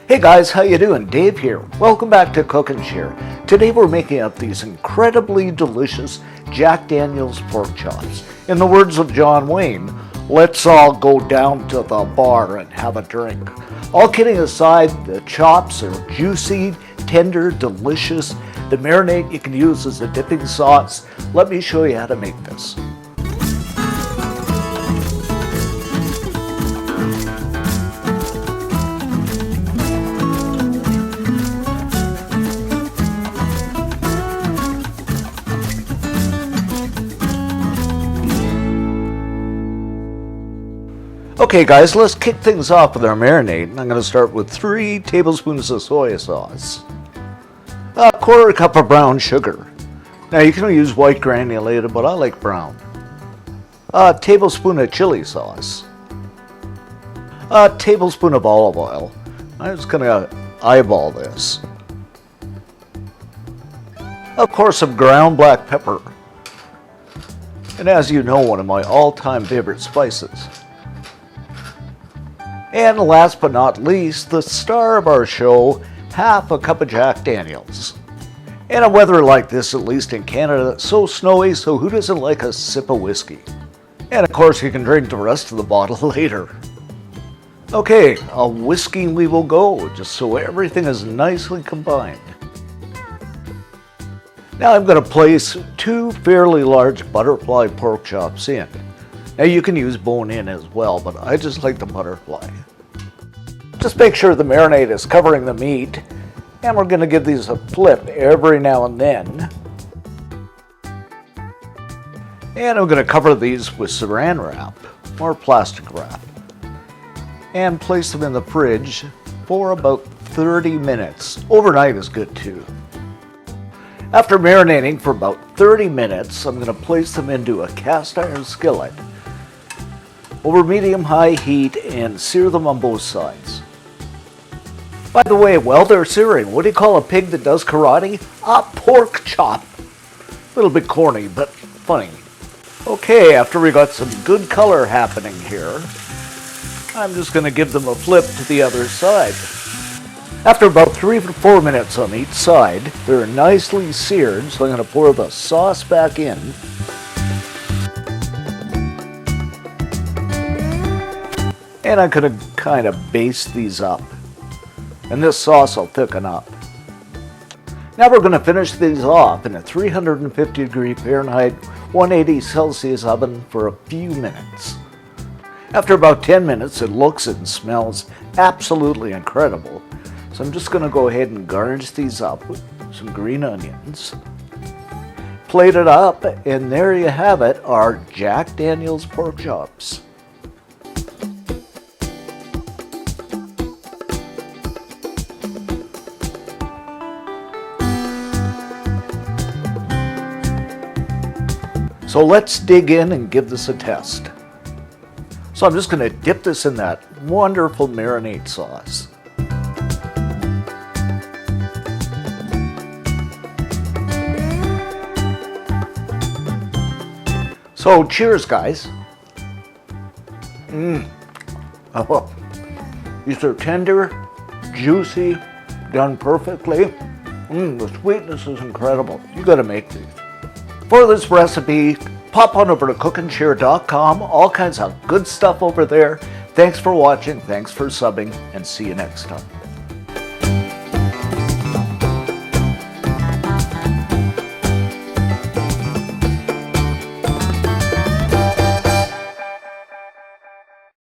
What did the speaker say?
Hey guys, how you doing? Dave here. Welcome back to Cook and Share. Today we're making up these incredibly delicious Jack Daniel's pork chops. In the words of John Wayne, let's all go down to the bar and have a drink. All kidding aside, the chops are juicy, tender, delicious. The marinade you can use as a dipping sauce. Let me show you how to make this. Okay guys, let's kick things off with our marinade. I'm going to start with 3 tablespoons of soy sauce, a quarter cup of brown sugar. Now you can use white granulated, but I like brown. A tablespoon of chili sauce, a tablespoon of olive oil. I'm just going to eyeball this. Of course, some ground black pepper. And as you know, one of my all-time favorite spices. And last but not least, the star of our show, half a cup of Jack Daniel's. In a weather like this, at least in Canada, it's so snowy, so who doesn't like a sip of whiskey? And of course, you can drink the rest of the bottle later. Okay, a whisking we will go, just so everything is nicely combined. Now I'm going to place 2 fairly large butterfly pork chops in. Now you can use bone-in as well, but I just like the butterfly. Just make sure the marinade is covering the meat, and we're going to give these a flip every now and then. And I'm going to cover these with saran wrap, or plastic wrap, and place them in the fridge for about 30 minutes. Overnight is good too. After marinating for about 30 minutes, I'm going to place them into a cast iron skillet over medium-high heat and sear them on both sides. By the way, while they're searing, what do you call a pig that does karate? A pork chop. A little bit corny, but funny. Okay, after we got some good color happening here, I'm just going to give them a flip to the other side. After about 3 to 4 minutes on each side, they're nicely seared, so I'm going to pour the sauce back in. And I'm going to kind of baste these up. And this sauce will thicken up. Now we're going to finish these off in a 350 degree Fahrenheit, 180 Celsius oven for a few minutes. After about 10 minutes, it looks and smells absolutely incredible. So I'm just going to go ahead and garnish these up with some green onions. Plate it up, and there you have it, our Jack Daniel's pork chops. So let's dig in and give this a test. So I'm just going to dip this in that wonderful marinade sauce. So cheers, guys. Oh, these are tender, juicy, done perfectly. The sweetness is incredible. You got to make these. For this recipe, pop on over to cookandshare.com. All kinds of good stuff over there. Thanks for watching, thanks for subbing, and see you next time.